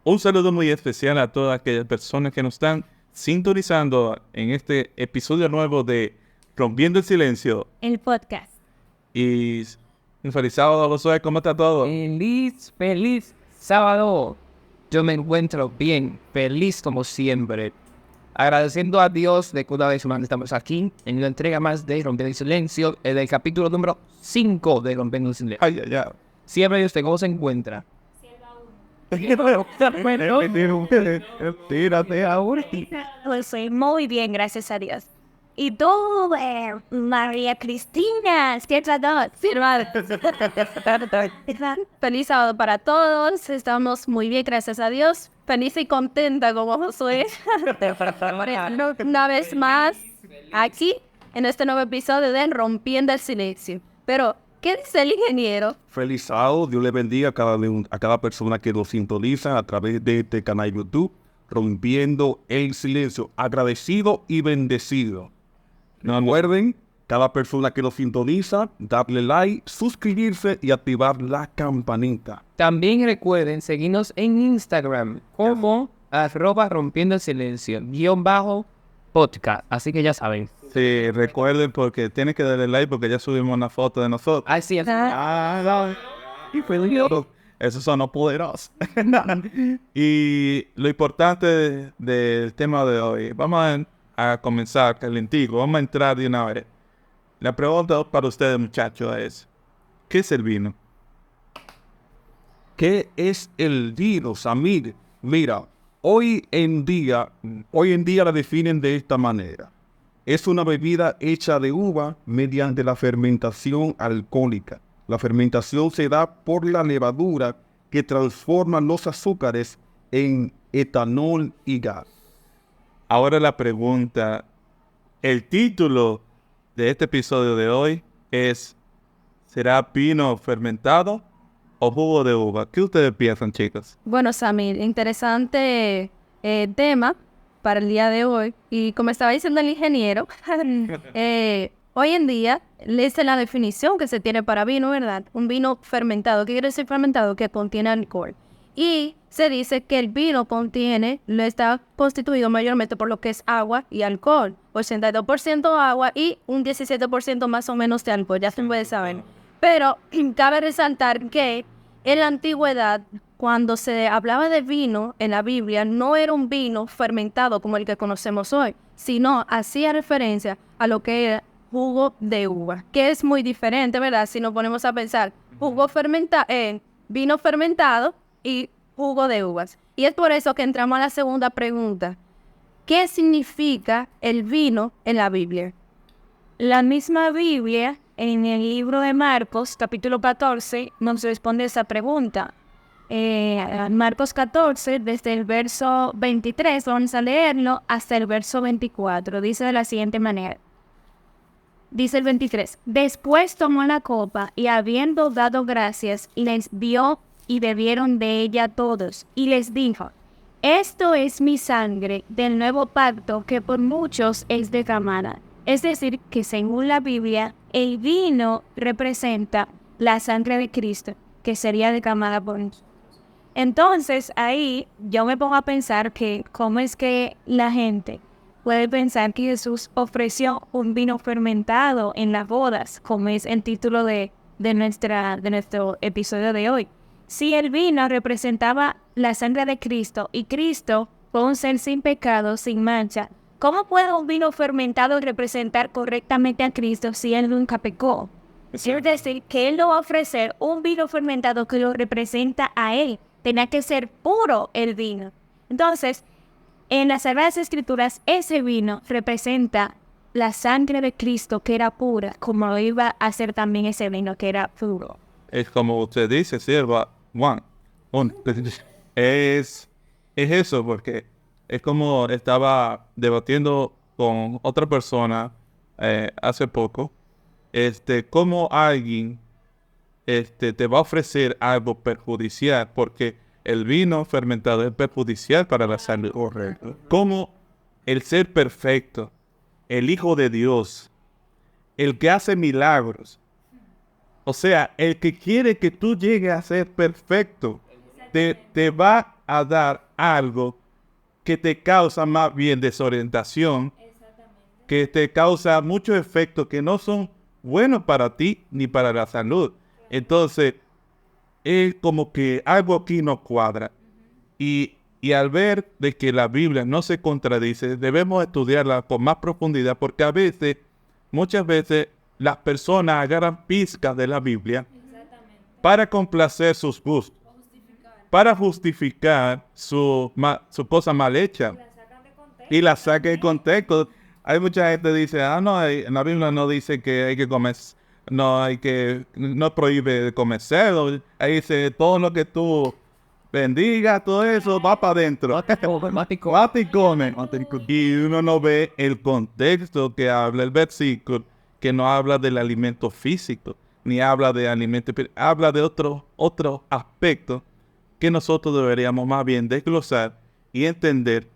Un saludo muy especial a todas aquellas personas que nos están sintonizando en este episodio nuevo de Rompiendo el Silencio. El podcast. Y un feliz sábado, Josué, ¿cómo está todo? Feliz sábado. Yo me encuentro bien, feliz como siempre. Agradeciendo a Dios de que una vez más estamos aquí en una entrega más de Rompiendo el Silencio, en el capítulo número 5 de Rompiendo el Silencio. Ay, ay, ay. Siempre Dios, ¿cómo se encuentra? Tírate ahora. Pues soy muy bien, gracias a Dios. Y tú, María Cristina, cierta dos. Feliz sábado para todos. Estamos muy bien, gracias a Dios. Feliz y contenta como Josué. Una vez más, aquí, en este nuevo episodio de Rompiendo el Silencio. Pero, ¿qué dice el ingeniero? Feliz sábado, Dios le bendiga a cada persona que nos sintoniza a través de este canal YouTube, Rompiendo el Silencio. Agradecido y bendecido. Recuerden, cada persona que nos sintoniza, darle like, suscribirse y activar la campanita. También recuerden seguirnos en Instagram como @rompiendo el silencio _podcast. Así que ya saben. Sí, recuerden porque tienen que darle like porque ya subimos una foto de nosotros. Así es. Y fue Dios. Esos son los poderosos. Y lo importante del tema de hoy, vamos a comenzar calentico, vamos a entrar de una vez. La pregunta para ustedes, muchachos, es: ¿qué es el vino? ¿Qué es el vino, Samir? Mira, hoy en día la definen de esta manera. Es una bebida hecha de uva mediante la fermentación alcohólica. La fermentación se da por la levadura que transforma los azúcares en etanol y gas. Ahora la pregunta, el título de este episodio de hoy es: ¿será vino fermentado o jugo de uva? ¿Qué ustedes piensan, chicos? Bueno, Samir, interesante tema para el día de hoy. Y como estaba diciendo el ingeniero, hoy en día, esa es la definición que se tiene para vino, ¿verdad? Un vino fermentado. ¿Qué quiere decir fermentado? Que contiene alcohol. Y se dice que el vino está constituido mayormente por lo que es agua y alcohol. 82% agua y un 17% más o menos de alcohol, ya se puede saber. Pero cabe resaltar que en la antigüedad, cuando se hablaba de vino en la Biblia, no era un vino fermentado como el que conocemos hoy, sino hacía referencia a lo que era jugo de uva, que es muy diferente, ¿verdad? Si nos ponemos a pensar, vino fermentado y jugo de uvas. Y es por eso que entramos a la segunda pregunta. ¿Qué significa el vino en la Biblia? La misma Biblia, en el libro de Marcos, capítulo 14, nos responde esa pregunta. Marcos 14, desde el verso 23, vamos a leerlo, hasta el verso 24. Dice de la siguiente manera. Dice el 23. Después tomó la copa y habiendo dado gracias, les dio y bebieron de ella todos. Y les dijo, esto es mi sangre del nuevo pacto que por muchos es derramada. Es decir, que según la Biblia, el vino representa la sangre de Cristo, que sería derramada por nosotros. Entonces, ahí yo me pongo a pensar que cómo es que la gente puede pensar que Jesús ofreció un vino fermentado en las bodas, como es el título de nuestro episodio de hoy. Si el vino representaba la sangre de Cristo y Cristo fue un ser sin pecado, sin mancha, ¿cómo puede un vino fermentado representar correctamente a Cristo si Él nunca pecó? Es decir, que Él no va a ofrecer un vino fermentado que lo representa a Él. Tenía que ser puro el vino. Entonces, en las Sagradas Escrituras, ese vino representa la sangre de Cristo que era pura, como iba a ser también ese vino que era puro. Es como usted dice, sierva, es eso, porque es como estaba debatiendo con otra persona hace poco, cómo alguien te va a ofrecer algo perjudicial, porque el vino fermentado es perjudicial para la salud. Correcto. Como el ser perfecto, el Hijo de Dios, el que hace milagros, o sea, el que quiere que tú llegues a ser perfecto, te va a dar algo que te causa más bien desorientación, que te causa muchos efectos que no son buenos para ti ni para la salud. Entonces, es como que algo aquí no cuadra. Y al ver de que la Biblia no se contradice, debemos estudiarla con más profundidad, porque a veces, muchas veces, las personas agarran pizcas de la Biblia para complacer sus gustos, para justificar su cosa mal hecha, y la sacan de contexto. Hay mucha gente que dice, no, en la Biblia no dice que hay que comer, no prohíbe comer cerdo. Ahí dice, todo lo que tú bendiga, todo eso va para adentro. Mate y come. Y uno no ve el contexto que habla el versículo, que no habla del alimento físico, ni habla de alimento, habla de otro aspecto que nosotros deberíamos más bien desglosar y entender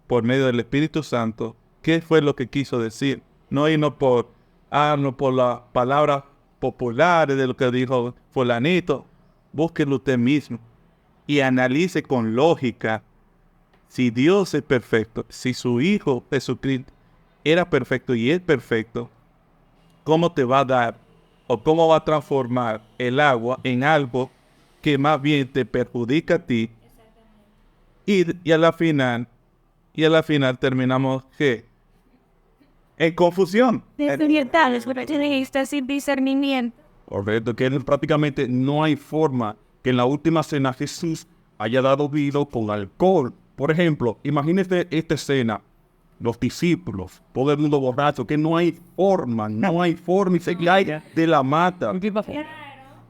por medio del Espíritu Santo qué fue lo que quiso decir. No irnos por las palabras populares de lo que dijo fulanito. Búsquelo usted mismo y analice con lógica si Dios es perfecto, si su Hijo Jesucristo era perfecto y es perfecto, cómo te va a dar o cómo va a transformar el agua en algo que más bien te perjudica a ti. Y a la final terminamos ¿qué? En confusión. Desorientados, porque tienen sin discernimiento. Correcto, que prácticamente no hay forma que en la última cena Jesús haya dado vino con alcohol. Por ejemplo, imagínese esta escena, los discípulos, todo el mundo borracho, que no hay forma, y se cae de la mata.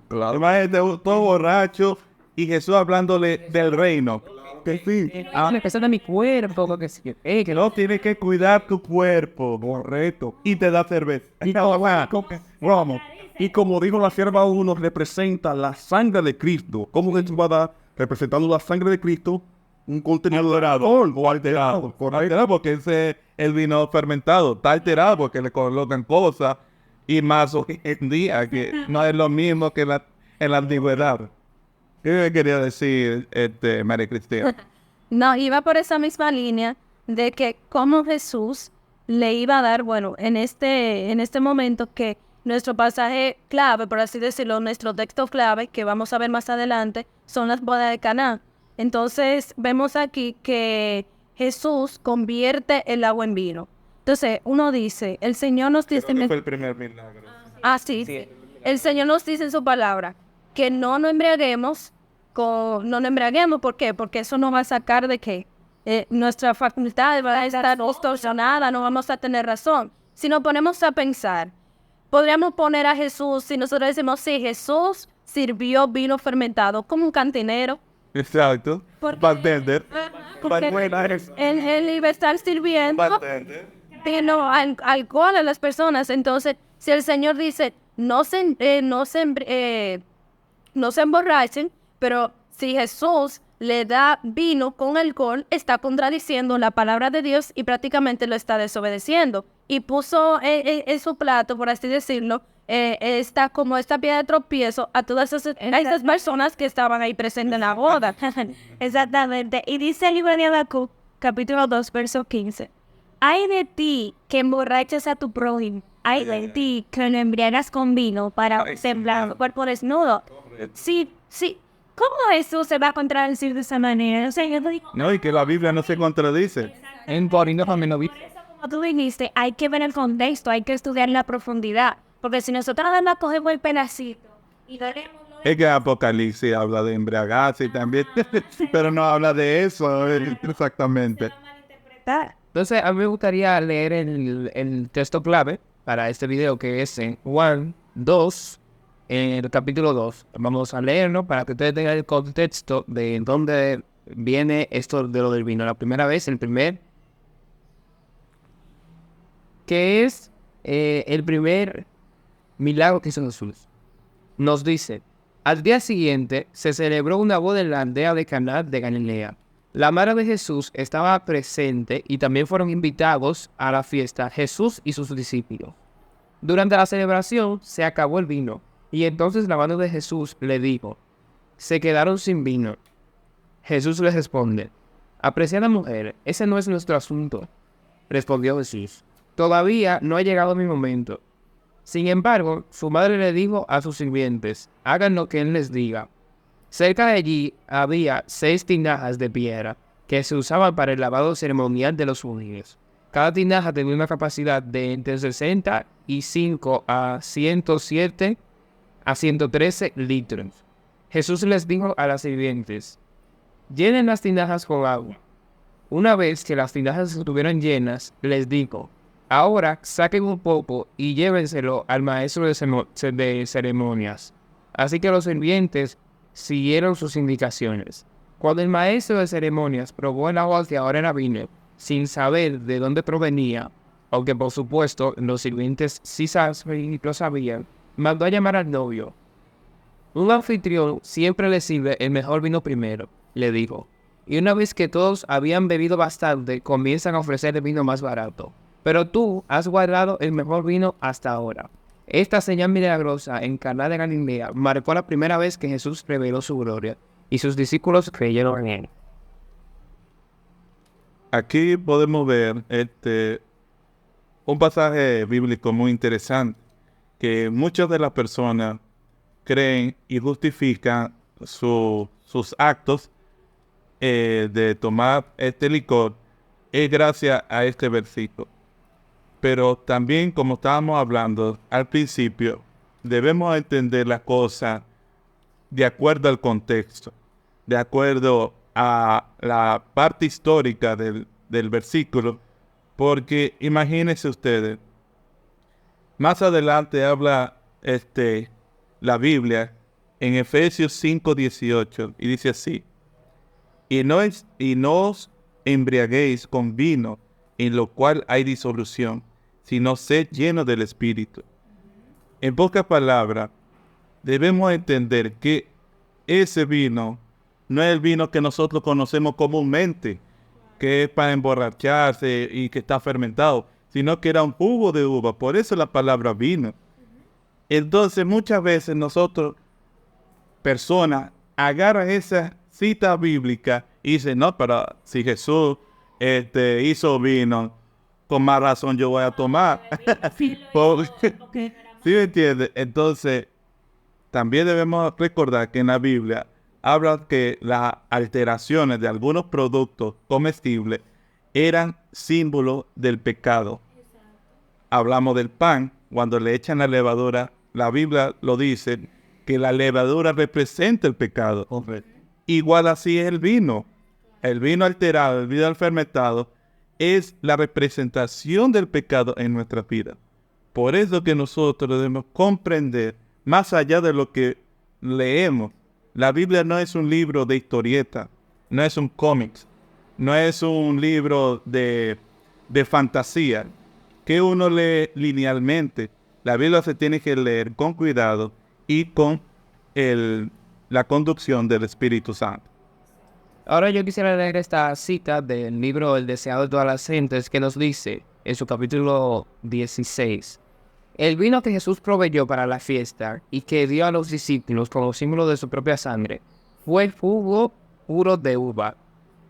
Claro, imagínate todo borracho y Jesús hablándole del reino. Que sí. Empezando mi cuerpo, que No, tienes que cuidar tu cuerpo, correcto. Y te da cerveza. Vamos. Y como dijo la sierva 1, representa la sangre de Cristo. ¿Cómo Jesús va a dar, representando la sangre de Cristo, un contenido alterado o alterado? Alterado porque ese el vino fermentado. Está alterado porque le colocan cosas. Y más hoy en día, que no es lo mismo que en la antigüedad. ¿Qué me quería decir, María Cristina? No, iba por esa misma línea de que como Jesús le iba a dar, bueno, en este momento que nuestro pasaje clave, por así decirlo, nuestro texto clave, que vamos a ver más adelante, son las bodas de Caná. Entonces, vemos aquí que Jesús convierte el agua en vino. Entonces, uno dice, el Señor nos dice... Creo que fue el primer milagro. Sí. El Señor nos dice en su palabra que no nos embriaguemos, ¿por qué? Porque eso nos va a sacar de que nuestra facultad va a estar distorsionada, no vamos a tener razón. Si nos ponemos a pensar, podríamos poner a Jesús, si nosotros decimos, sí, Jesús sirvió vino fermentado como un cantinero. Exacto. Bartender. Él iba a estar sirviendo vino, alcohol a las personas. Entonces, si el Señor dice, no se emborrachen, pero si Jesús le da vino con alcohol, está contradiciendo la palabra de Dios y prácticamente lo está desobedeciendo. Y puso en su plato, por así decirlo, esta piedra de tropiezo a todas esas personas que estaban ahí presentes en la boda. Exactamente. Y dice el libro de Habacuc, capítulo 2, verso 15. Ay de ti que emborrachas a tu prójimo. Ay de ti que lo embriagas con vino para sembrar tu cuerpo desnudo. Sí. ¿Cómo Jesús se va a contradecir de esa manera? O sea, yo digo... No, y que la Biblia no se contradice. Como tú dijiste, hay que ver el contexto, hay que estudiar la profundidad. Porque si nosotros nada más cogemos el pedacito y daremos... Es que Apocalipsis habla de embriagarse también, pero no habla de eso exactamente. Entonces, a mí me gustaría leer el texto clave para este video, que es en Juan 2, en el capítulo 2. Vamos a leerlo para que ustedes tengan el contexto de dónde viene esto de lo del vino. La primera vez, que es el primer milagro que hizo Jesús. Nos dice, al día siguiente se celebró una boda en la aldea de Caná de Galilea. La madre de Jesús estaba presente y también fueron invitados a la fiesta Jesús y sus discípulos. Durante la celebración se acabó el vino y entonces la madre de Jesús le dijo, se quedaron sin vino. Jesús les responde: apreciada mujer, ese no es nuestro asunto. Respondió Jesús: todavía no ha llegado mi momento. Sin embargo, su madre le dijo a sus sirvientes: hagan lo que él les diga. Cerca de allí había 6 tinajas de piedra que se usaban para el lavado ceremonial de los judíos. Cada tinaja tenía una capacidad de entre 65 a 107 a 113 litros. Jesús les dijo a las sirvientes: llenen las tinajas con agua. Una vez que las tinajas estuvieron llenas, les dijo: ahora saquen un poco y llévenselo al maestro de ceremonias. Así que los sirvientes siguieron sus indicaciones. Cuando el maestro de ceremonias probó el agua que ahora era vino, sin saber de dónde provenía, aunque por supuesto los sirvientes sí lo sabían, mandó a llamar al novio. Un anfitrión siempre le sirve el mejor vino primero, le dijo. Y una vez que todos habían bebido bastante, comienzan a ofrecer el vino más barato. Pero tú has guardado el mejor vino hasta ahora. Esta señal milagrosa en Caná de Galilea marcó la primera vez que Jesús reveló su gloria, y sus discípulos creyeron en él. Aquí podemos ver un pasaje bíblico muy interesante, que muchas de las personas creen y justifican sus actos de tomar este licor es gracias a este versículo. Pero también, como estábamos hablando al principio, debemos entender la cosa de acuerdo al contexto, de acuerdo a la parte histórica del versículo, porque imagínense ustedes, más adelante habla la Biblia en Efesios 5:18 y dice así: y no os embriaguéis con vino, en lo cual hay disolución, sino sed llenos del Espíritu. En pocas palabras, debemos entender que ese vino no es el vino que nosotros conocemos comúnmente, que es para emborracharse y que está fermentado, sino que era un jugo de uva. Por eso la palabra vino. Entonces muchas veces nosotros, personas, agarran esa cita bíblica y dicen: no, pero si Jesús hizo vino, con más razón yo voy a tomar. ¿Sí me entiendes? Entonces, también debemos recordar que en la Biblia habla que las alteraciones de algunos productos comestibles eran símbolos del pecado. Hablamos del pan, cuando le echan la levadura, la Biblia lo dice, que la levadura representa el pecado. Igual así es el vino. El vino alterado, el vino fermentado, es la representación del pecado en nuestra vida. Por eso que nosotros debemos comprender, más allá de lo que leemos, la Biblia no es un libro de historieta, no es un cómic, no es un libro de fantasía que uno lee linealmente. La Biblia se tiene que leer con cuidado y con la conducción del Espíritu Santo. Ahora yo quisiera leer esta cita del libro El deseado de todas las gentes, que nos dice en su capítulo 16: el vino que Jesús proveyó para la fiesta y que dio a los discípulos como símbolo de su propia sangre fue jugo puro de uva.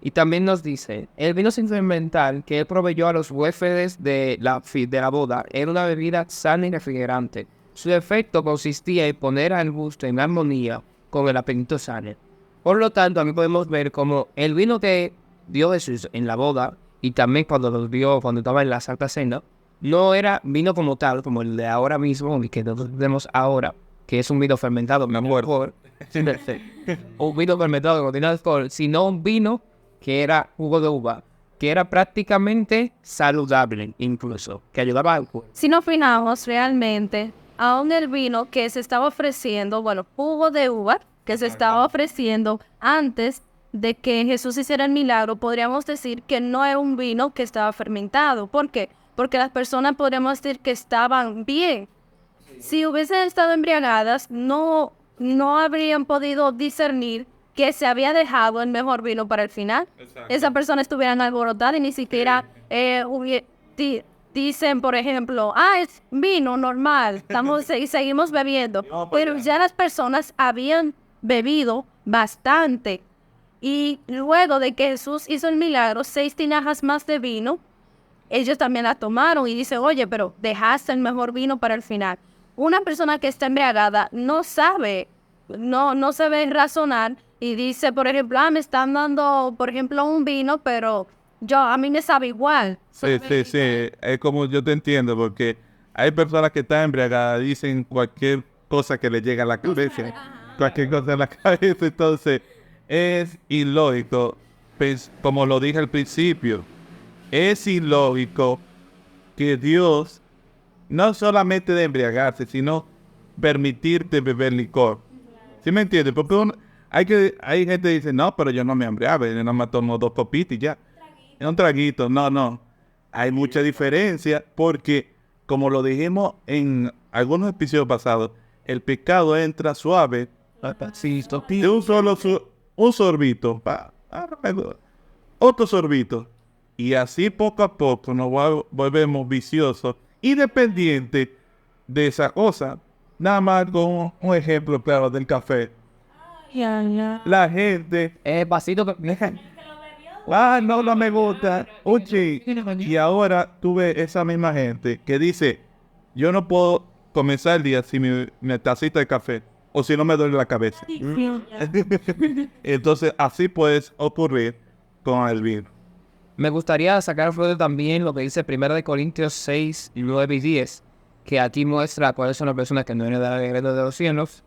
Y también nos dice: el vino sin fermentar que él proveyó a los huéspedes de la boda era una bebida sana y refrigerante. Su efecto consistía en poner al gusto en armonía con el apetito sano. Por lo tanto, también podemos ver como el vino que dio Jesús en la boda, y también cuando estaba en la Santa Cena, no era vino como tal, como el de ahora mismo, y que nosotros tenemos ahora, que es un vino fermentado con alcohol. Un vino fermentado que contiene alcohol, sino un vino que era jugo de uva, que era prácticamente saludable incluso, que ayudaba al cuerpo. Si nos fijamos realmente, aún el vino que se estaba ofreciendo, jugo de uva, que se estaba ofreciendo antes de que Jesús hiciera el milagro, podríamos decir que no era un vino que estaba fermentado. ¿Por qué? Porque las personas podríamos decir que estaban bien. Si hubiesen estado embriagadas, no habrían podido discernir que se había dejado el mejor vino para el final. Exacto. Esa persona estuviera alborotada y ni siquiera dicen, por ejemplo, es vino normal, seguimos bebiendo. Pero ya las personas habían bebido bastante. Y luego de que Jesús hizo el milagro, 6 tinajas más de vino, ellos también la tomaron y dicen, oye, pero dejaste el mejor vino para el final. Una persona que está embriagada no sabe razonar y dice, por ejemplo, me están dando, por ejemplo, un vino, pero a mí me sabe igual. Sí, es como yo te entiendo, porque hay personas que están embriagadas, dicen cualquier cosa que le llega a la cabeza, cualquier cosa en la cabeza, entonces es ilógico, pues, como lo dije al principio, es ilógico que Dios no solamente de embriagarse, sino permitirte beber licor. ¿Sí me entiendes? Porque hay gente que dice, no, pero yo no me embriago, yo no me tomo 2 copitas y ya. Es un traguito, no. Hay mucha diferencia porque, como lo dijimos en algunos episodios pasados, el pecado entra suave de un sorbito, otro sorbito. Y así poco a poco nos volvemos viciosos y dependientes de esa cosa. Nada más con un ejemplo claro del café. La gente... Vasito que... no me gusta. Y ahora tuve esa misma gente que dice, yo no puedo comenzar el día sin mi tacita de café o si no me duele la cabeza. Entonces así puede ocurrir con el vino. Me gustaría sacar a flote también lo que dice 1 Corintios 6, 9 y 10, que aquí muestra cuáles son las personas que no heredarán el reino de los cielos,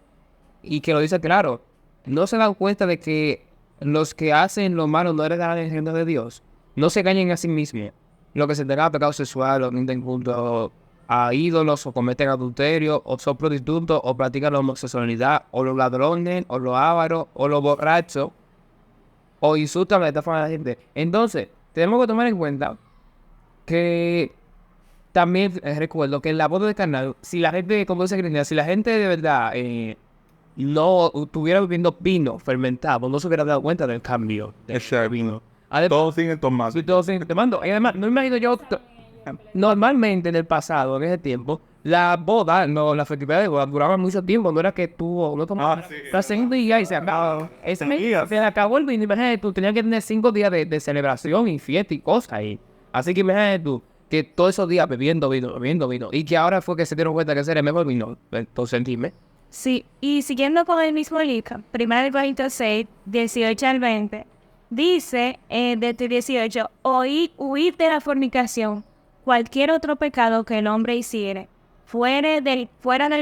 y que lo dice claro. No se dan cuenta de que los que hacen lo malo no heredarán el reino de Dios. No se engañen a sí mismos. Los que se entregan a pecado sexual, o rinden junto a ídolos, o cometen adulterio, o son prostitutos, o practican la homosexualidad, o los ladrones, o los ávaros, o los borrachos, o insultan de esta forma a la gente. Entonces, tenemos que tomar en cuenta que también recuerdo que en la boda de Caná, si la gente, como dice Cristina, si la gente de verdad no estuviera bebiendo vino fermentado, no se hubiera dado cuenta del cambio. Ese vino. Además, Todos siguen tomando. sí, todos siguen tomando. Y además, no imagino yo, normalmente en el pasado, en ese tiempo, la boda, la festividad de boda duraba mucho tiempo, no era que tuvo, no tomaba, la segunda día y se acabó. Se acabó el vino, imagínate tú, tenías que tener 5 días de celebración y fiesta y cosas ahí. Así que imagínate tú, que todos esos días bebiendo vino, y que ahora fue que se dieron cuenta que ese era el mejor vino. Entonces, dime. Sí, y siguiendo con el mismo libro, 1 Corintios 6, 18 al 20, dice desde 18, huid de la fornicación, cualquier otro pecado que el hombre hiciere, fuera del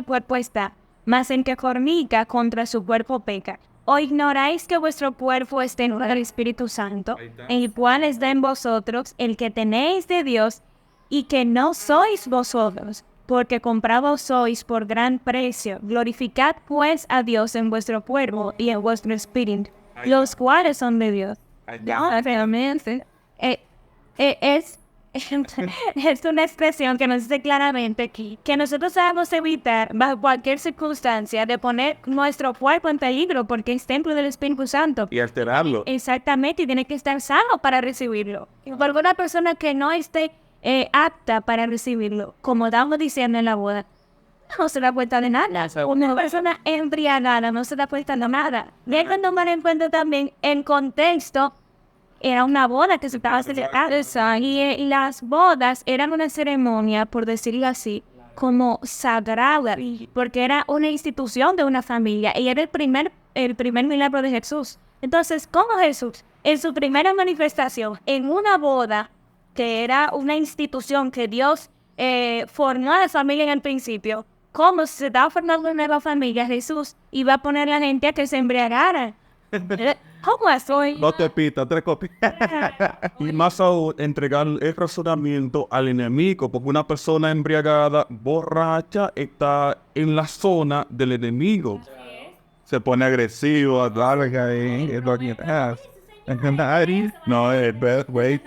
cuerpo está, mas el que fornica contra su cuerpo peca. ¿O ignoráis que vuestro cuerpo es templo del Espíritu Santo, el cual está en vosotros, el que tenéis de Dios, y que no sois vosotros, porque comprados sois por gran precio? Glorificad pues a Dios en vuestro cuerpo y en vuestro espíritu, los cuales son de Dios. No, realmente. Es una expresión que nos dice claramente que nosotros debemos evitar, bajo cualquier circunstancia, de poner nuestro cuerpo en peligro, porque es templo del Espíritu Santo. Y alterarlo. Exactamente, y tiene que estar sano para recibirlo. Y por alguna persona que no esté apta para recibirlo, como estamos diciendo en la boda, no se da cuenta de nada. Una persona embriagada no se da cuenta de nada. Deben tomar en cuenta también el contexto. Era una boda que se estaba celebrando. Y las bodas eran una ceremonia, por decirlo así, como sagrada, porque era una institución de una familia y era el primer milagro de Jesús. Entonces, ¿cómo Jesús, en su primera manifestación, en una boda, que era una institución que Dios formó a la familia en el principio, cómo se estaba formando una nueva familia, Jesús iba a poner a la gente a que se embriagara? ¿Cómo eso? No te pita, 3 copitas. Y más aún, entregar el razonamiento al enemigo, porque una persona embriagada, borracha, está en la zona del enemigo. Se pone agresivo, larga, no, wait.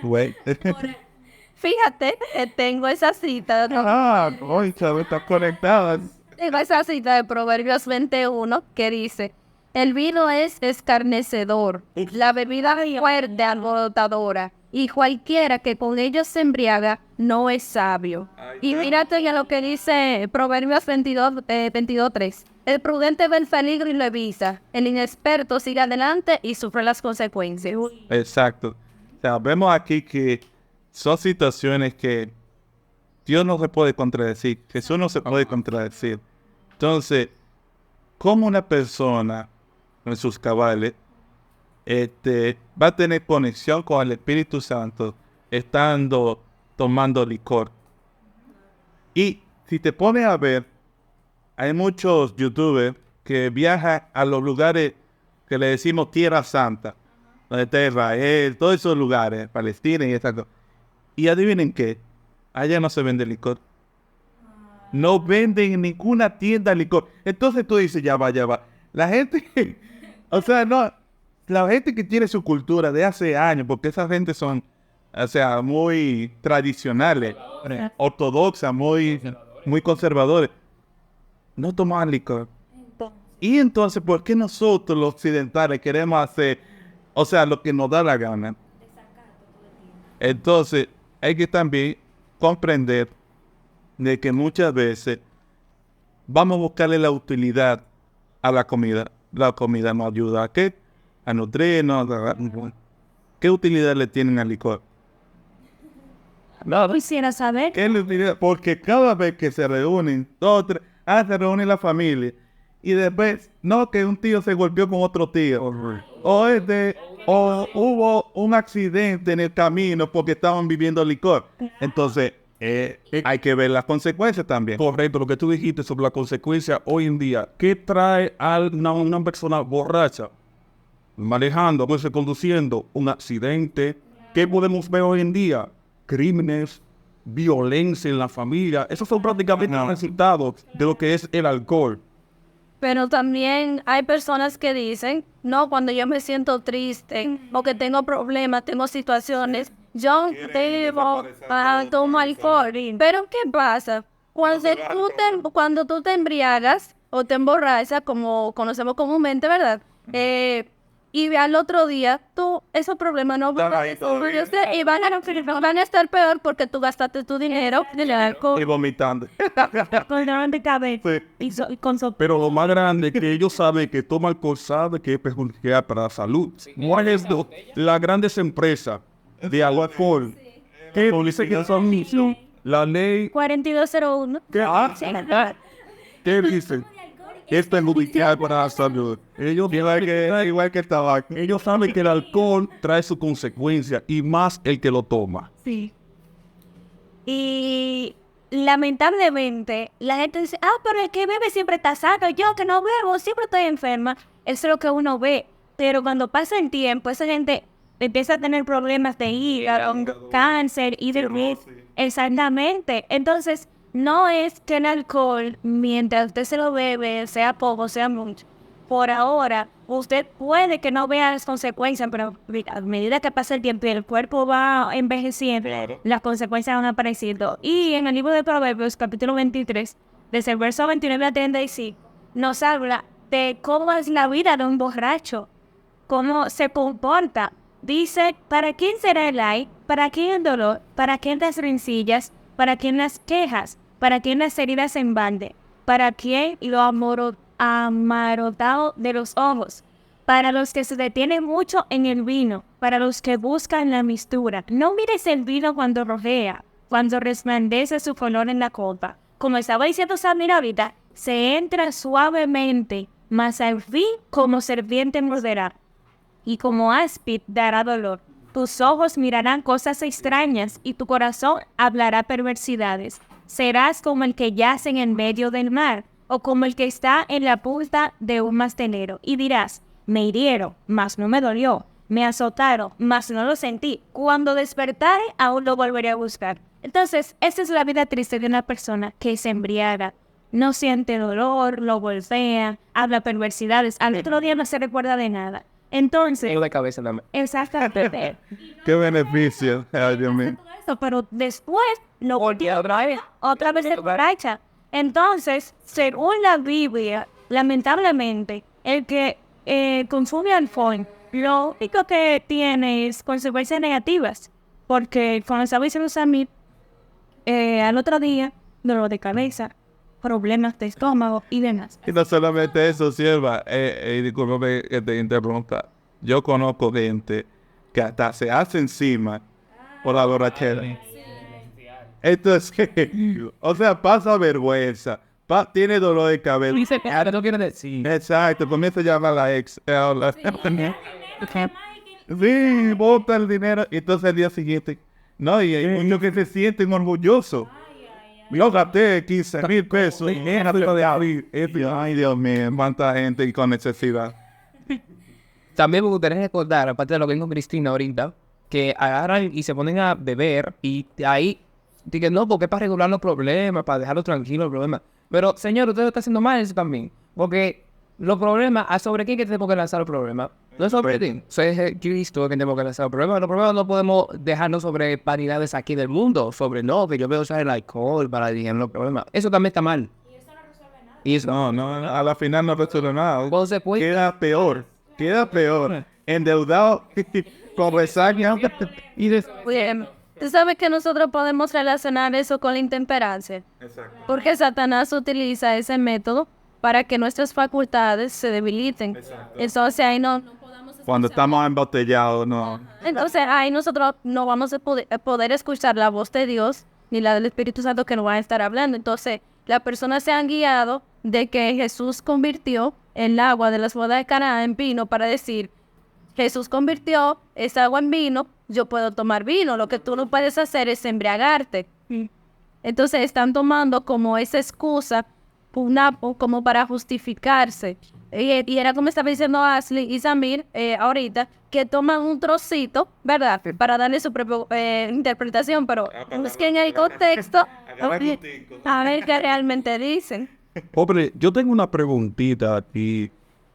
Fíjate, tengo esa cita. Está conectada. Tengo esa cita de Proverbios 21 que dice: el vino es escarnecedor, la bebida fuerte alborotadora, y cualquiera que con ellos se embriaga no es sabio. Y mírate ya lo que dice Proverbios 22:3. El prudente ve el peligro y lo evita. El inexperto sigue adelante y sufre las consecuencias. Exacto. O sea, vemos aquí que son situaciones que Dios no se puede contradecir, Jesús no se puede contradecir. Entonces, ¿cómo una persona en sus cabales va a tener conexión con el Espíritu Santo estando tomando licor? Y si te pones a ver, hay muchos youtubers que viajan a los lugares que le decimos Tierra Santa, donde está Israel, todos esos lugares, Palestina y esas cosas. Y adivinen qué, allá no se vende licor. No venden en ninguna tienda licor. Entonces tú dices, ya va. La gente, o sea, no, la gente que tiene su cultura de hace años, porque esa gente son, o sea, muy tradicionales, ortodoxas, muy conservadores, no tomaban licor. Y entonces, ¿por qué nosotros los occidentales queremos hacer, o sea, lo que nos da la gana? Entonces, hay que también comprender de que muchas veces vamos a buscarle la utilidad a la comida. La comida nos ayuda a qué? A nutrirnos. ¿Qué utilidad le tienen al licor? No quisiera saber. ¿Qué le utilidad? Porque cada vez que se reúnen, dos, tres, se reúne la familia y después, no, que un tío se golpeó con otro tío. O hubo un accidente en el camino porque estaban viviendo licor. Entonces, hay que ver las consecuencias también. Correcto, lo que tú dijiste sobre la consecuencia hoy en día. ¿Qué trae a una persona borracha manejando, conduciendo un accidente? ¿Qué podemos ver hoy en día? Crímenes, violencia en la familia. Esos son prácticamente los resultados de lo que es el alcohol. Pero también hay personas que dicen, no, cuando yo me siento triste o que tengo problemas, tengo situaciones, yo tomo alcohol. Pero ¿qué pasa? Cuando tú te embriagas o te emborrachas, como conocemos comúnmente, ¿verdad? Y al otro día, esos problemas no van a resolverse y van a estar peor porque tú gastaste tu dinero en el alcohol. Y vomitando. Con dolor de cabeza. Pero lo más grande es que ellos saben que tomar alcohol sabe que es perjudicial para la salud. ¿Cuál es las grandes empresas de alcohol que dicen que son la ley 4201. ¿Qué dicen? Es perjudicial para la salud. Ellos Igual que el tabaco. Ellos saben que el alcohol trae sus consecuencias y más el que lo toma. Sí. Y lamentablemente la gente dice, pero el que bebe siempre está sano, yo que no bebo siempre estoy enferma. Eso es lo que uno ve. Pero cuando pasa el tiempo, esa gente empieza a tener problemas de hígado, cáncer y de exactamente. Entonces, no es que el alcohol, mientras usted se lo bebe, sea poco, sea mucho, por ahora, usted puede que no vea las consecuencias, pero a medida que pasa el tiempo y el cuerpo va envejeciendo, las consecuencias van apareciendo. Y en el libro de Proverbios, capítulo 23, desde el verso 29 a 35, nos habla de cómo es la vida de un borracho, cómo se comporta. Dice, ¿para quién será el ay? ¿Para quién el dolor? ¿Para quién las rencillas? ¿Para quién las quejas? ¿Para quién las heridas en balde? ¿Para quién lo amarotado de los ojos? Para los que se detienen mucho en el vino, para los que buscan la mistura. No mires el vino cuando rojea, cuando resplandece su color en la copa. Como estaba diciendo Samir ahorita, se entra suavemente, mas al fin como serpiente morderá, y como áspid dará dolor. Tus ojos mirarán cosas extrañas, y tu corazón hablará perversidades. Serás como el que yace en el medio del mar, o como el que está en la punta de un mastelero. Y dirás, me hirieron, mas no me dolió. Me azotaron, mas no lo sentí. Cuando despertare, aún lo volveré a buscar. Entonces, esa es la vida triste de una persona que se embriaga. No siente dolor, lo golpea, habla perversidades. Al otro día no se recuerda de nada. Entonces, de cabeza también. exactamente. Qué beneficio. Ay, Dios mío. Pero después lo volvió otra vez se borracha. Entonces, según la Biblia, lamentablemente, el que consume alcohol, lo único que tiene es consecuencias negativas. Porque cuando estaba diciendo Samir, al otro día, dolor de cabeza, problemas de estómago y demás. Y no solamente eso, sierva, discúlpame que te interrumpa. Yo conozco gente que hasta se hace encima por la borrachera. Entonces, o sea, pasa vergüenza, tiene dolor de cabeza. Dice, no quiero decir. Exacto, comienza a llamar a la ex. Sí, bota el dinero. Y entonces el día siguiente, no, y hay muchos que se sienten orgullosos. Yo gasté 15,000 pesos. Ay, Dios mío, cuánta gente con necesidad. También me gustaría recordar, aparte de lo que dijo Cristina ahorita, que agarran y se ponen a beber y ahí digan, no, porque es para regular los problemas, para dejarlo tranquilo el problema. Pero, señor, usted está haciendo mal eso también. Porque los problemas, ¿sobre quién que tenemos que lanzar el problema? No es sobre ti. Es Cristo que tenemos que lanzar el problema. Los problemas no podemos dejarnos sobre vanidades aquí del mundo. Sobre, no, que yo veo usar el alcohol para digerir los problemas. Eso también está mal. Y eso No, a la final no resuelve nada. consecuencia. Queda peor. Endeudado con resaca. Y Bien. Tú sabes que nosotros podemos relacionar eso con la intemperancia. Exacto. Porque Satanás utiliza ese método para que nuestras facultades se debiliten. Entonces ahí no podamos Cuando estamos embotellados, no. Entonces ahí nosotros no vamos a poder escuchar la voz de Dios ni la del Espíritu Santo que nos va a estar hablando. Entonces las personas se han guiado de que Jesús convirtió el agua de las bodas de Caná en vino para decir, Jesús convirtió esa agua en vino, yo puedo tomar vino, lo que tú no puedes hacer es embriagarte. Entonces están tomando como esa excusa como para justificarse. Y era como estaba diciendo Ashley y Samir ahorita, que toman un trocito, ¿verdad? Para darle su propia interpretación, pero es que en el contexto, a ver qué realmente dicen. Pobre, yo tengo una preguntita aquí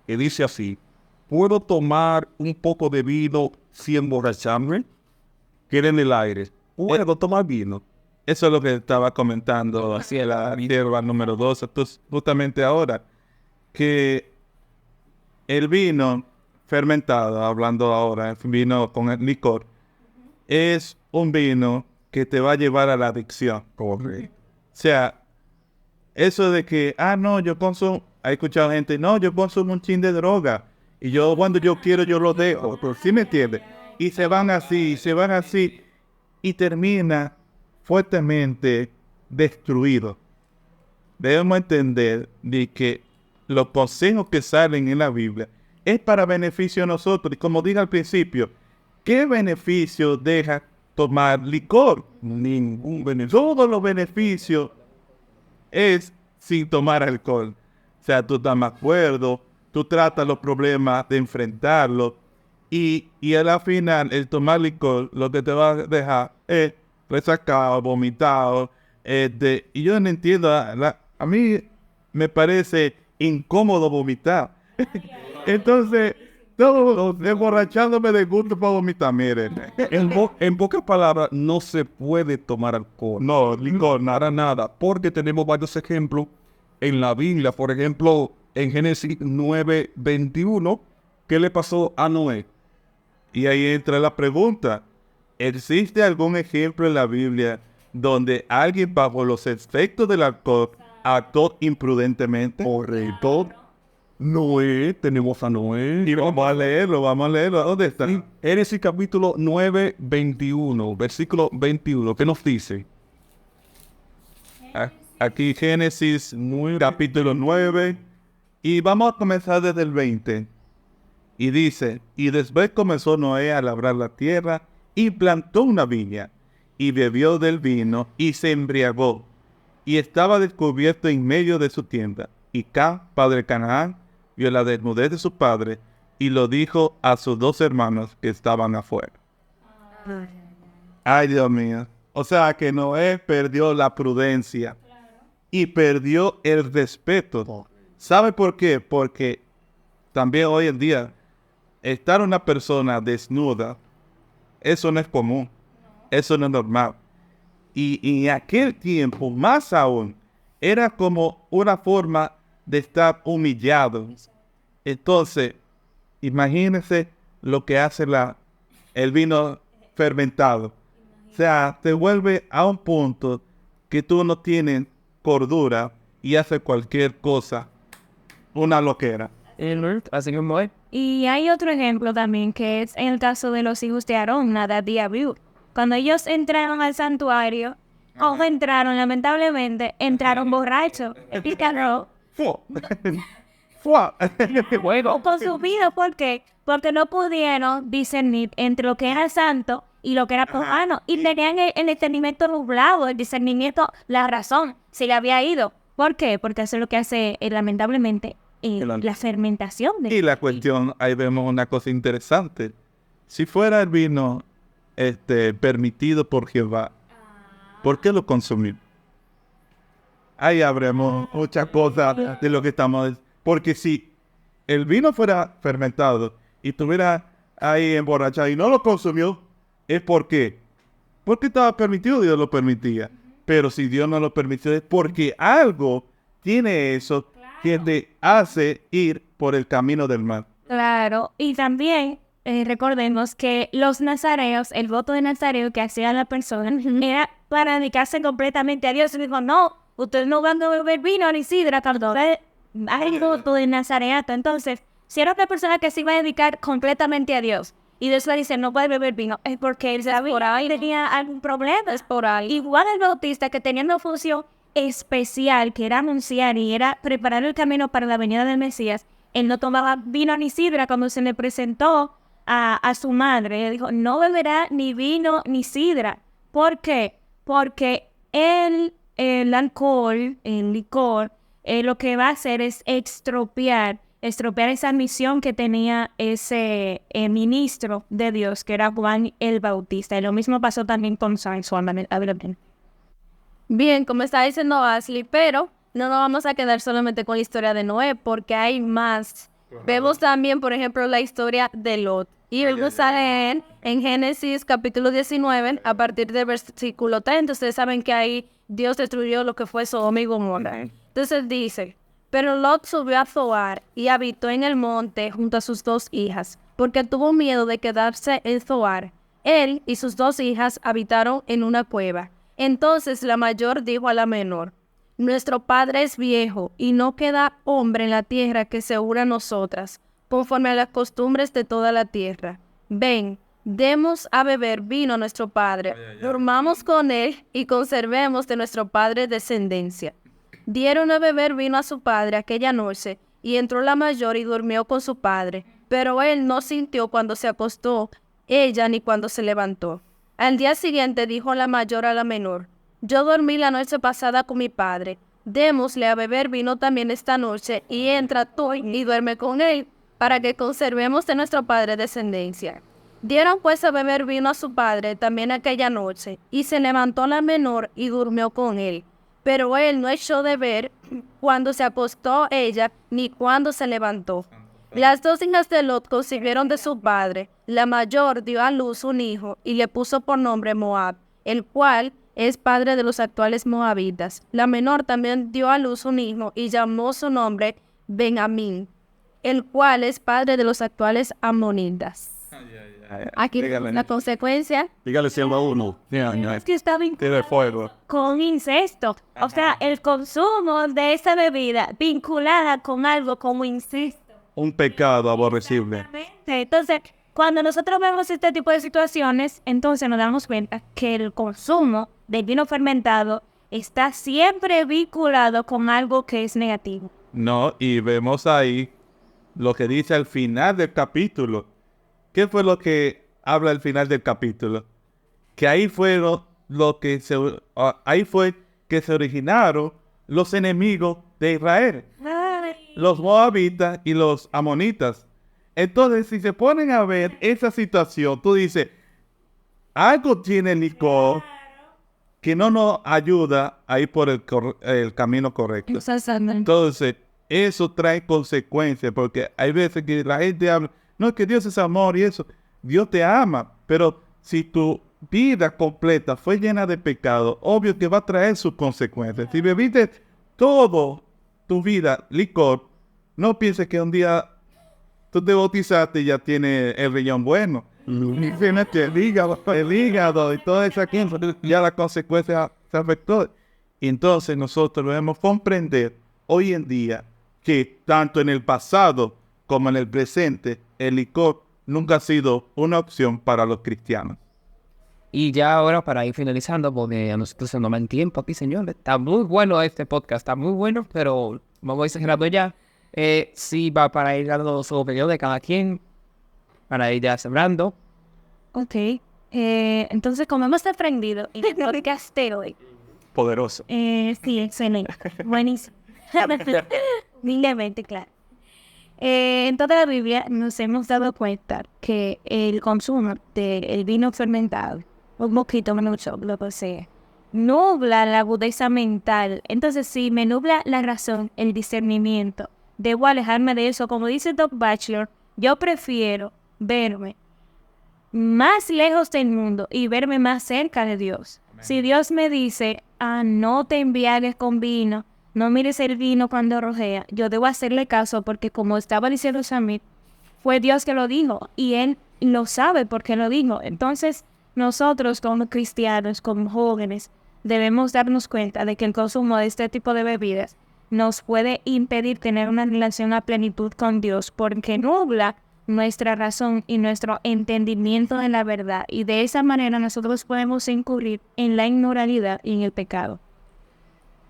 que dice así. ¿Puedo tomar un poco de vino sin emborracharme? Queda en el aire. ¿Puedo tomar vino? Eso es lo que estaba comentando hacia la hierba número 2. Entonces, justamente ahora, que el vino fermentado, hablando ahora, el vino con el licor, es un vino que te va a llevar a la adicción. Correcto. O sea, eso de que, no, yo consumo, he escuchado gente, no, yo consumo un chin de droga, y yo cuando yo quiero yo lo dejo, pero ¿sí me entiendes? Y se van así, y termina fuertemente destruido. Debemos entender de que los consejos que salen en la Biblia es para beneficio de nosotros. Y como dije al principio, ¿qué beneficio deja tomar licor? Ningún beneficio. Todos los beneficios es sin tomar alcohol. O sea, tú estás más cuerdo, tú tratas los problemas de enfrentarlos. Y a la final, el tomar licor lo que te va a dejar es resacado, vomitado. Y yo no entiendo, a mí me parece incómodo vomitar. Entonces, todo emborrachándome de gusto para vomitar, miren. En pocas palabras, no se puede tomar alcohol. No, licor, Nada, porque tenemos varios ejemplos en la Biblia. Por ejemplo, en Génesis 9:21, ¿qué le pasó a Noé? Y ahí entra la pregunta. ¿Existe algún ejemplo en la Biblia donde alguien bajo los efectos del alcohol actuó imprudentemente? Correcto. Noé, tenemos a Noé. Y vamos a leerlo. ¿Dónde está? Génesis capítulo 9:21, versículo 21, ¿qué nos dice? Aquí Génesis capítulo 9. Y vamos a comenzar desde el 20. Y dice, y después comenzó Noé a labrar la tierra y plantó una viña, y bebió del vino, y se embriagó, y estaba descubierto en medio de su tienda. Y Cam, padre de Canaán, vio la desnudez de su padre, y lo dijo a sus 2 hermanos que estaban afuera. Ay, Dios mío. O sea que Noé perdió la prudencia, y perdió el respeto. ¿Sabe por qué? Porque también hoy en día, estar una persona desnuda, eso no es común, eso no es normal. Y en aquel tiempo, más aún, era como una forma de estar humillado. Entonces, imagínense lo que hace el vino fermentado. O sea, te vuelve a un punto que tú no tienes cordura y hace cualquier cosa, una loquera. Así mismo es. Y hay otro ejemplo también, que es en el caso de los hijos de Aarón, Nadab y Abiú. Cuando ellos entraron al santuario, o entraron, lamentablemente, entraron borrachos. Y claro, Fua. Bueno, con su vida, ¿por qué? Porque no pudieron discernir entre lo que era santo y lo que era profano. Y tenían el entendimiento nublado, el discernimiento, la razón, se le había ido. ¿Por qué? Porque eso es lo que hace, lamentablemente, la fermentación. Y la cuestión, ahí vemos una cosa interesante. Si fuera el vino permitido por Jehová, ¿por qué lo consumir? Ahí habremos muchas cosas de lo que estamos... Porque si el vino fuera fermentado y estuviera ahí emborrachado y no lo consumió, ¿es por qué? Porque estaba permitido, Dios lo permitía. Pero si Dios no lo permitió, es porque algo tiene eso que te hace ir por el camino del mal. Claro, y también recordemos que los nazareos, el voto de nazareo que hacía la persona, era para dedicarse completamente a Dios. Y dijo, no, ustedes no van a beber vino ni sidra, cuando hay voto de nazareato. Entonces, si era una persona que se iba a dedicar completamente a Dios, y Dios le dice, no puede beber vino, es porque él sabía y tenía algún problema. Es por ahí. Igual el bautista, que tenía una función especial, que era anunciar y era preparar el camino para la venida del Mesías, él no tomaba vino ni sidra. Cuando se le presentó a su madre, él dijo, no beberá ni vino ni sidra. ¿Por qué? Porque el alcohol, el licor, lo que va a hacer es estropear esa misión que tenía ese ministro de Dios, que era Juan el Bautista. Y lo mismo pasó también con San Juan. Bien, como está diciendo Ashley, pero no nos vamos a quedar solamente con la historia de Noé, porque hay más. Vemos también, por ejemplo, la historia de Lot. Y vamos a leer en Génesis capítulo 19, a partir del versículo 30. Ustedes saben que ahí Dios destruyó lo que fue Sodoma y Gomorra. Entonces dice, pero Lot subió a Zoar y habitó en el monte junto a sus 2 hijas, porque tuvo miedo de quedarse en Zoar. Él y sus 2 hijas habitaron en una cueva. Entonces la mayor dijo a la menor, nuestro padre es viejo y no queda hombre en la tierra que se una a nosotras, conforme a las costumbres de toda la tierra. Ven, demos a beber vino a nuestro padre, durmamos con él y conservemos de nuestro padre descendencia. Dieron a beber vino a su padre aquella noche, y entró la mayor y durmió con su padre, pero él no sintió cuando se acostó, ella ni cuando se levantó. Al día siguiente dijo la mayor a la menor, yo dormí la noche pasada con mi padre, démosle a beber vino también esta noche, y entra tú y duerme con él, para que conservemos de nuestro padre descendencia. Dieron pues a beber vino a su padre también aquella noche, y se levantó la menor y durmió con él. Pero él no echó de ver cuando se acostó ella, ni cuando se levantó. Las 2 hijas de Lot concibieron de su padre. La mayor dio a luz un hijo, y le puso por nombre Moab, el cual es padre de los actuales moabitas. La menor también dio a luz un hijo, y llamó su nombre Ben-Amín, el cual es padre de los actuales amonitas. Aquí la consecuencia Dígale si él va uno. es que está Tiene fuego. con incesto. O sea, el consumo de esa bebida vinculada con algo como incesto. Un pecado aborrecible. Exactamente. Entonces, cuando nosotros vemos este tipo de situaciones, entonces nos damos cuenta que el consumo del vino fermentado está siempre vinculado con algo que es negativo. No, y vemos ahí lo que dice al final del capítulo. ¿Qué fue lo que habla al final del capítulo? Que ahí fueron ahí fue que se originaron los enemigos de Israel, los moabitas y los amonitas. Entonces, si se ponen a ver esa situación, tú dices, algo tiene el licor que no nos ayuda a ir por el camino correcto. Entonces, eso trae consecuencias, porque hay veces que la gente habla, no, es que Dios es amor y eso. Dios te ama, pero si tu vida completa fue llena de pecado, obvio que va a traer sus consecuencias. Si bebiste todo tu vida licor, no pienses que un día tú te bautizaste y ya tienes el riñón bueno. El hígado y toda esa cosa, ya la consecuencia se afectó. Y entonces nosotros debemos comprender hoy en día que tanto en el pasado como en el presente, el licor nunca ha sido una opción para los cristianos. Y ya ahora para ir finalizando, porque a nosotros se nos va el tiempo aquí, señores. Está muy bueno este podcast, está muy bueno, pero vamos a ir cerrando ya. Sí, va para ir dando su opinión de cada quien, para ir ya cerrando. Ok. Entonces, como hemos aprendido en el podcast de hoy. Poderoso. Sí, excelente. Buenísimo. Lindamente, claro. En toda la Biblia nos hemos dado cuenta que el consumo del vino fermentado, un poquito, mucho, lo que sea, nubla la agudeza mental. Entonces, si me nubla la razón, el discernimiento, debo alejarme de eso. Como dice Doc Bachelor, yo prefiero verme más lejos del mundo y verme más cerca de Dios. Amén. Si Dios me dice, no te embriagues con vino, no mires el vino cuando rojea, yo debo hacerle caso porque, como estaba diciendo Samir, fue Dios que lo dijo y Él lo sabe porque lo dijo. Entonces, nosotros como cristianos, como jóvenes, debemos darnos cuenta de que el consumo de este tipo de bebidas nos puede impedir tener una relación a plenitud con Dios porque nubla nuestra razón y nuestro entendimiento de la verdad, y de esa manera nosotros podemos incurrir en la inmoralidad y en el pecado.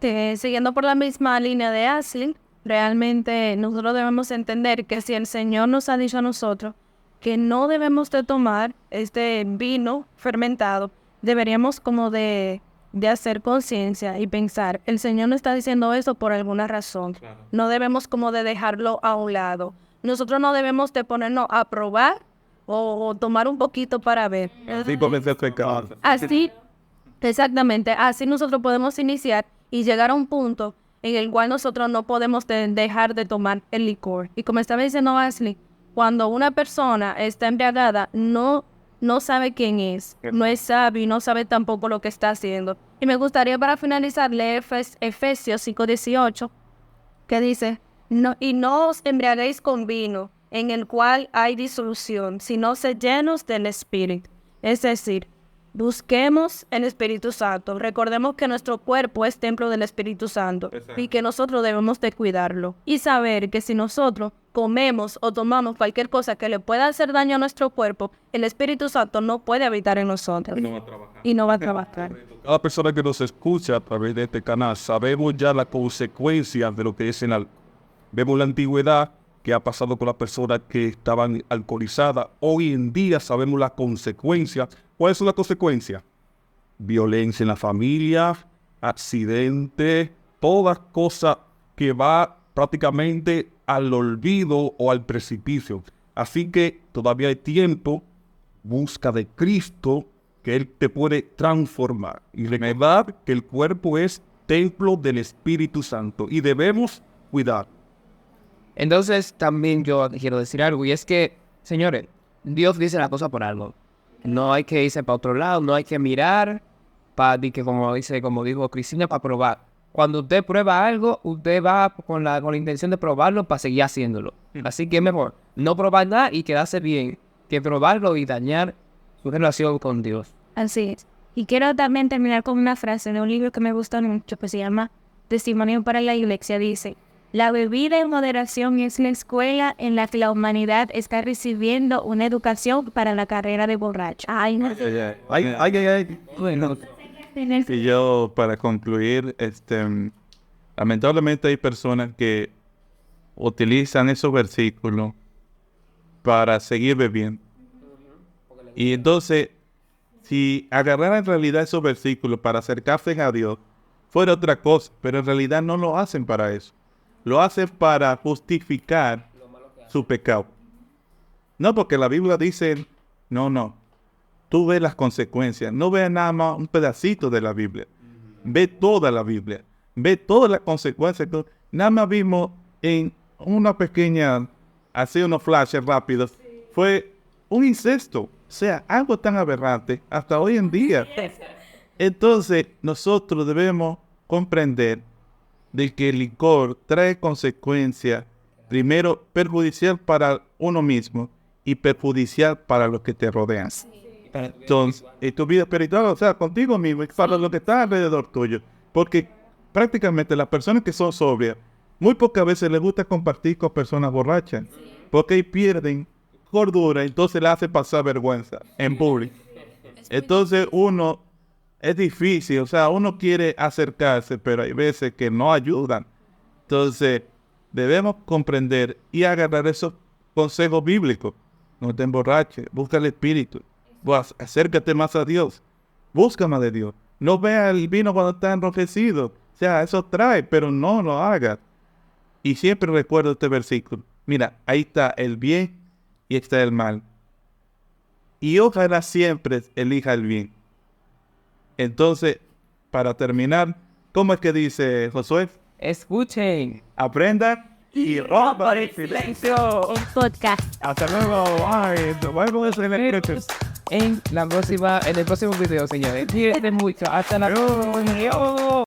Siguiendo por la misma línea de Ashley, realmente nosotros debemos entender que si el Señor nos ha dicho a nosotros que no debemos de tomar este vino fermentado, deberíamos como de hacer conciencia y pensar, el Señor nos está diciendo eso por alguna razón. Claro. No debemos como de dejarlo a un lado. Nosotros no debemos de ponernos a probar o tomar un poquito para ver. Así, exactamente, así nosotros podemos iniciar y llegar a un punto en el cual nosotros no podemos dejar de tomar el licor. Y como estaba diciendo Ashley, cuando una persona está embriagada, no sabe quién es, no es sabio y no sabe tampoco lo que está haciendo. Y me gustaría para finalizar leer Efesios 5:18, que dice, no os embriaguéis con vino, en el cual hay disolución, sino sed llenos del Espíritu. Es decir, busquemos el Espíritu Santo. Recordemos que nuestro cuerpo es templo del Espíritu Santo. Exacto. Y que nosotros debemos de cuidarlo. Y saber que si nosotros comemos o tomamos cualquier cosa que le pueda hacer daño a nuestro cuerpo, el Espíritu Santo no puede habitar en nosotros. Y no va a trabajar. Cada persona que nos escucha a través de este canal, sabemos ya la consecuencia de lo que es el alcohol. Vemos la antigüedad que ha pasado con las personas que estaban alcoholizadas. Hoy en día sabemos las consecuencias. ¿Cuáles son las consecuencias? Violencia en la familia, accidentes, todas cosas que va prácticamente al olvido o al precipicio. Así que todavía hay tiempo, busca de Cristo, que Él te puede transformar. Y recordar que el cuerpo es templo del Espíritu Santo y debemos cuidar. Entonces también yo quiero decir algo, y es que, señores, Dios dice la cosa por algo. No hay que irse para otro lado, no hay que mirar para que como dijo Cristina, para probar. Cuando usted prueba algo, usted va con la intención de probarlo para seguir haciéndolo. Así que es mejor no probar nada y quedarse bien que probarlo y dañar su relación con Dios. Así es. Y quiero también terminar con una frase de un libro que me gusta mucho, que se llama Testimonio para la Iglesia. Dice: la bebida en moderación es la escuela en la que la humanidad está recibiendo una educación para la carrera de borracho. Bueno, y yo, para concluir, lamentablemente hay personas que utilizan esos versículos para seguir bebiendo. Y entonces, si agarraran en realidad esos versículos para acercarse a Dios, fuera otra cosa, pero en realidad no lo hacen para eso. Lo hacen para justificar su pecado. No, porque la Biblia dice, no. Tú ves las consecuencias. No veas nada más un pedacito de la Biblia. Ve toda la Biblia. Ve todas las consecuencias. Nada más vimos en una pequeña, así unos flashes rápidos. Fue un incesto. O sea, algo tan aberrante hasta hoy en día. Entonces, nosotros debemos comprender de que el licor trae consecuencias, primero perjudicial para uno mismo y perjudicial para los que te rodean. Entonces, en tu vida espiritual, o sea, contigo mismo y para lo que está alrededor tuyo. Porque prácticamente las personas que son sobrias, muy pocas veces les gusta compartir con personas borrachas, porque ahí pierden cordura, entonces le hace pasar vergüenza en público. Entonces es difícil, o sea, uno quiere acercarse, pero hay veces que no ayudan. Entonces, debemos comprender y agarrar esos consejos bíblicos. No te emborraches, busca el Espíritu, acércate más a Dios, busca más de Dios. No vea el vino cuando está enrojecido, o sea, eso trae, pero no lo hagas. Y siempre recuerdo este versículo. Mira, ahí está el bien y está el mal. Y ojalá siempre elija el bien. Entonces, para terminar, ¿cómo es que dice Josué? Escuchen. Aprendan y rompan el silencio. El podcast. Hasta luego. Ay, nos vemos en el En el próximo video, señores. Cuídense mucho. Hasta la próxima.